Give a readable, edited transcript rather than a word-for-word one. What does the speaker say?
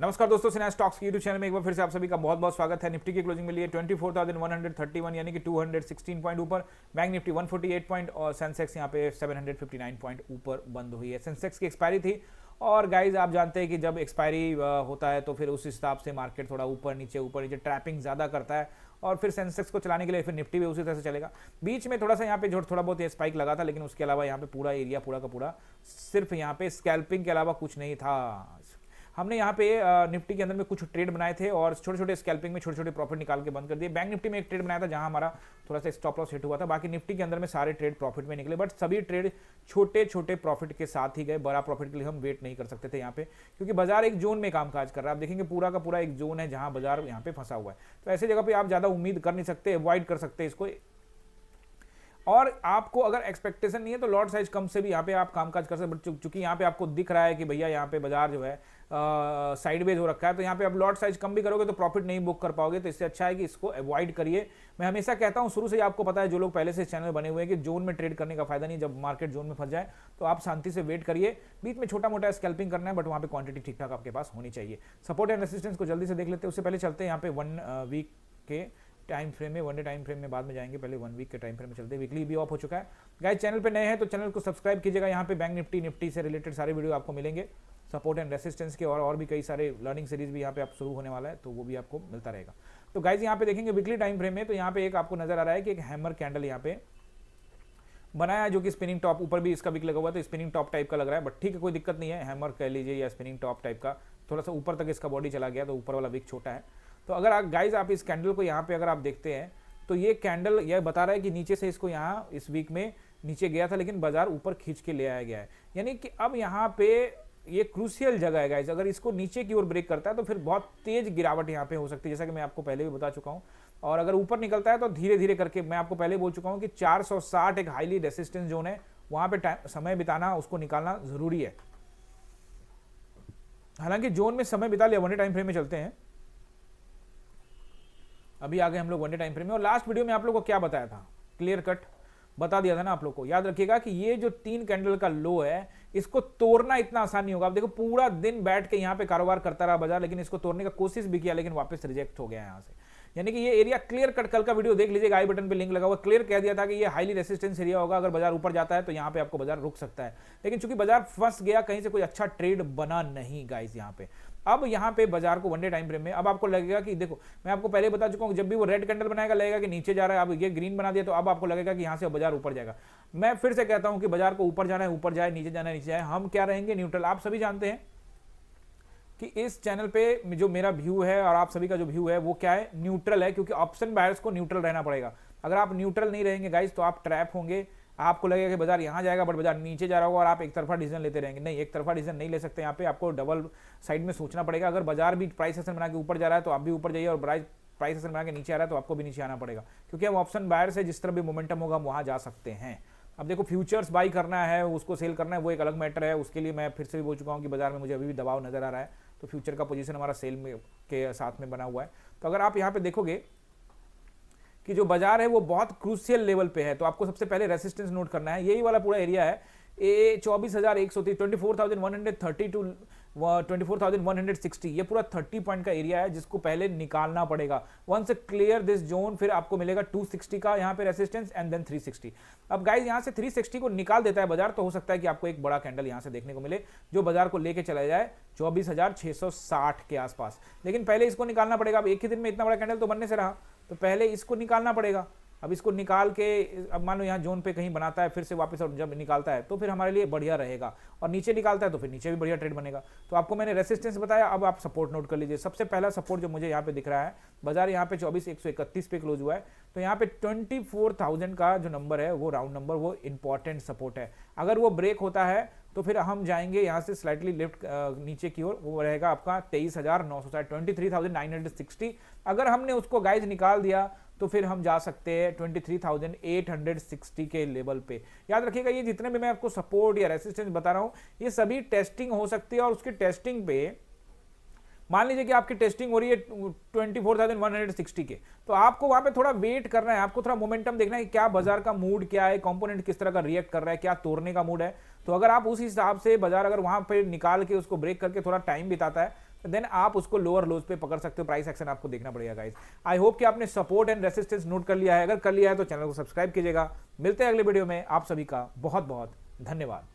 नमस्कार दोस्तों, सिन्हा स्टॉक्स की यूट्यूब चैनल में एक बार फिर से आप सभी का बहुत बहुत स्वागत है। निफ्टी की क्लोजिंग में लिए 24,131 यानी कि 216 पॉइंट ऊपर, बैंक निफ्टी 148 पॉइंट और सेंसेक्स यहाँ पे 759 पॉइंट ऊपर बंद हुई है। सेंसेक्स की एक्सपायरी थी और गाइज आप जानते हैं कि जब एक्सपायरी होता है तो फिर उस हिसाब से मार्केट थोड़ा ऊपर नीचे ट्रैपिंग ज़्यादा करता है और फिर सेंसेक्स को चलाने के लिए फिर निफ्टी भी उसी तरह से चलेगा। बीच में थोड़ा सा यहाँ पे जो थोड़ा बहुत ये स्पाइक लगा था, लेकिन उसके अलावा यहाँ पे पूरा एरिया पूरा का पूरा सिर्फ यहाँ पे स्कैल्पिंग के अलावा कुछ नहीं था। हमने यहाँ पे निफ्टी के अंदर में कुछ ट्रेड बनाए थे और छोटे छोटे स्कैल्पिंग में छोटे छोटे प्रॉफिट निकाल के बंद कर दिए। बैंक निफ्टी में एक ट्रेड बनाया था जहां हमारा थोड़ा सा स्टॉप लॉस हिट हुआ था। बाकी निफ्टी के अंदर में सारे ट्रेड प्रॉफिट में निकले, बट सभी ट्रेड छोटे छोटे प्रॉफिट के साथ ही गए। बड़ा प्रॉफिट के लिए हम वेट नहीं कर सकते थे यहाँ पे, क्योंकि बाजार एक जोन में कामकाज कर रहा है। आप देखेंगे पूरा का पूरा एक जोन है जहां बाजार यहाँ पे फंसा हुआ है। तो ऐसी जगह पे आप ज्यादा उम्मीद कर नहीं सकते, अवॉइड कर सकते इसको। और आपको अगर एक्सपेक्टेशन नहीं है तो लॉट साइज कम से भी यहाँ पे आप कामकाज कर सकते। चूंकि यहाँ पे आपको दिख रहा है कि भैया यहाँ पे बाजार जो है साइडवेज हो रखा है, तो यहाँ पे आप लॉट साइज कम भी करोगे तो प्रॉफिट नहीं बुक कर पाओगे। तो इससे अच्छा है कि इसको अवॉइड करिए। मैं हमेशा कहता हूँ, शुरू से ही आपको पता है, जो लोग पहले से चैनल बने हुए हैं, कि जोन में ट्रेड करने का फायदा नहीं। जब मार्केट जोन में फंस जाए तो आप शांति से वेट करिए। बीच में छोटा मोटा स्कैल्पिंग करना है, बट वहाँ पे क्वांटिटी ठीक ठाक आपके पास होनी चाहिए। सपोर्ट एंड रेसिस्टेंस को जल्दी से देख लेते हैं। उससे पहले चलते हैं यहाँ पे 1 वीक के टाइम फ्रेम में, 1 डे टाइम फ्रेम में बाद में जाएंगे, पहले 1 वीक के टाइम फ्रेम में चलते हैं। वीकली भी ऑफ हो चुका है। गाइस चैनल पे नए हैं तो चैनल को सब्सक्राइब कीजिएगा। यहाँ पे बैंक निफ्टी से रिलेटेड सारे वीडियो आपको मिलेंगे, सपोर्ट एंड रेसिस्टेंस के, और भी कई सारे लर्निंग सीरीज भी यहाँ पे आप शुरू होने वाला है, तो वो भी आपको मिलता रहेगा। तो गाइस यहाँ पे देखेंगे वीकली टाइम फ्रेम में, तो यहाँ पे एक आपको नजर आ रहा है कि एक हैमर कैंडल यहाँ पे बनाया है, जो कि स्पिनिंग टॉप, ऊपर भी इसका विक लगा हुआ है, तो स्पिनिंग टॉप टाइप का लग रहा है। बट ठीक है, कोई दिक्कत नहीं है, हैमर कह लीजिए या स्पिनिंग टॉप टाइप का। थोड़ा सा ऊपर तक इसका बॉडी चला गया, तो ऊपर वाला विक छोटा है। तो अगर आप गाइज आप इस कैंडल को यहाँ पे अगर आप देखते हैं तो ये कैंडल यह बता रहा है कि नीचे से इसको यहाँ इस वीक में नीचे गया था, लेकिन बाजार ऊपर खींच के ले आया गया है। यानी कि अब यहाँ पे ये क्रूशियल जगह है गाइज। अगर इसको नीचे की ओर ब्रेक करता है तो फिर बहुत तेज गिरावट यहाँ पे हो सकती है, जैसा कि मैं आपको पहले भी बता चुका हूँ। और अगर ऊपर निकलता है तो धीरे धीरे करके, मैं आपको पहले बोल चुका हूँ कि 460 एक हाईली रेसिस्टेंस जोन है, वहां पे समय बिताना, उसको निकालना जरूरी है। हालांकि जोन में समय बिता लिया। 1 डे टाइम फ्रेम में चलते हैं। अभी आगे हम लोग 1 डे टाइम फ्रेम में, और लास्ट वीडियो में आप लोग को क्या बताया था, क्लियर कट बता दिया था ना आप लोग को। याद रखिएगा कि ये जो 3 कैंडल का लो है, इसको तोड़ना इतना आसान नहीं होगा। आप देखो पूरा दिन बैठ के यहाँ पे कारोबार करता रहा बाजार, लेकिन इसको तोड़ने का कोशिश भी किया, लेकिन वापस रिजेक्ट हो गया यहाँ से। यानी कि ये एरिया क्लियर कट, कल का वीडियो देख लीजिएगा, आई बटन पे लिंक लगा हुआ, क्लियर कह दिया था कि ये हाईली रेसिस्टेंस एरिया होगा। अगर बाजार ऊपर जाता है तो यहाँ पे आपको बाजार रुक सकता है, लेकिन चूंकि बाजार फंस गया, कहीं से कोई अच्छा ट्रेड बना नहीं गाइस यहाँ पे। अब यहाँ पे बाजार को 1 डे टाइम फ्रेम में अब आपको लगेगा कि देखो, मैं आपको पहले बता चुका हूँ, जब भी वो रेड कैंडल बनाएगा लगेगा कि नीचे जा रहा है। अब ये ग्रीन बना दिया तो अब आपको लगेगा कि यहाँ से बाजार ऊपर जाएगा। मैं फिर से कहता हूँ कि बाजार को ऊपर जाना है ऊपर जाए, नीचे जाना है नीचे जाए, हम क्या रहेंगे, न्यूट्रल। आप सभी जानते हैं कि इस चैनल पे जो मेरा व्यू है और आप सभी का जो व्यू है वो क्या है, न्यूट्रल है, क्योंकि ऑप्शन बायर्स को न्यूट्रल रहना पड़ेगा। अगर आप न्यूट्रल नहीं रहेंगे गाइस तो आप ट्रैप होंगे। आपको लगेगा कि बाजार यहाँ जाएगा बट बाजार नीचे जा रहा होगा और आप एक तरफा डिसीजन लेते रहेंगे। नहीं, एक तरफा डिसीजन नहीं ले सकते। यहाँ पे आपको डबल साइड में सोचना पड़ेगा। अगर बाजार भी प्राइस एक्शन बना के ऊपर जा रहा है तो आप भी ऊपर जाइए, और प्राइस एक्शन बना के नीचे आ रहा है तो आपको भी नीचे आना पड़ेगा, क्योंकि हम ऑप्शन बायर से जिस तरह भी मोमेंटम होगा हम वहाँ जा सकते हैं। अब देखो, फ्यूचर्स बाई करना है, उसको सेल करना है, वो एक अलग मैटर है। उसके लिए मैं फिर से भी बोल चुका हूँ कि बाजार में मुझे अभी भी दबाव नजर आ रहा है, तो फ्यूचर का पोजीशन हमारा सेल में के साथ में बना हुआ है। तो अगर आप यहाँ पे देखोगे कि जो बाजार है वो बहुत क्रूशियल लेवल पे है, तो आपको सबसे पहले रेसिस्टेंस नोट करना है। यही वाला पूरा एरिया है, ए 24,130, 24,130 टू 24,160, ये पूरा 30 पॉइंट का एरिया है, जिसको पहले निकालना पड़ेगा। वंस क्लियर दिस जोन, फिर आपको मिलेगा 260 का यहाँ पे रेसिस्टेंस, एंड देन 360। अब गाइस यहाँ से 360 को निकाल देता है बाजार, तो हो सकता है कि आपको एक बड़ा कैंडल यहाँ से देखने को मिले, जो बाजार को लेके चला जाए 24,660 के आसपास। लेकिन पहले इसको निकालना पड़ेगा। अब एक ही दिन में इतना बड़ा कैंडल तो बनने से रहा, तो पहले इसको निकालना पड़ेगा। अब इसको निकाल के, अब मान लो यहाँ जोन पे कहीं बनाता है, फिर से वापस और जब निकालता है तो फिर हमारे लिए बढ़िया रहेगा, और नीचे निकालता है तो फिर नीचे भी बढ़िया ट्रेड बनेगा। तो आपको मैंने रेसिस्टेंस बताया, अब आप सपोर्ट नोट कर लीजिए। सबसे पहला सपोर्ट जो मुझे यहाँ पे दिख रहा है, बाजार यहाँ पे 24,131 पे क्लोज हुआ है, तो यहाँ पे 24,000 का जो नंबर है वो राउंड नंबर, वो इंपॉर्टेंट सपोर्ट है। अगर वो ब्रेक होता है तो फिर हम जाएंगे यहाँ से स्लाइटली लेफ्ट नीचे की ओर, वो रहेगा आपका 23,960, 23,960। अगर हमने उसको गाइज निकाल दिया तो फिर हम जा सकते हैं 23,860 के लेवल पे। याद रखिएगा, ये जितने भी मैं आपको सपोर्ट या रेसिस्टेंस बता रहा हूं, ये सभी टेस्टिंग हो सकती है, और उसकी टेस्टिंग पे मान लीजिए कि आपकी टेस्टिंग हो रही है 24,160 के, तो आपको वहां पे थोड़ा वेट करना है, आपको थोड़ा मोमेंटम देखना है कि क्या बाजार का मूड क्या है, कंपोनेंट किस तरह का रिएक्ट कर रहा है, क्या तोड़ने का मूड है। तो अगर आप उस हिसाब से बाजार अगर वहां पे निकाल के उसको ब्रेक करके थोड़ा टाइम बिताता है देन आप उसको लोअर लोज पे पकड़ सकते हो। प्राइस एक्शन आपको देखना पड़ेगा गाइस। आई होप कि आपने सपोर्ट एंड रेसिस्टेंस नोट कर लिया है। अगर कर लिया है तो चैनल को सब्सक्राइब कीजिएगा। मिलते हैं अगले वीडियो में। आप सभी का बहुत बहुत धन्यवाद।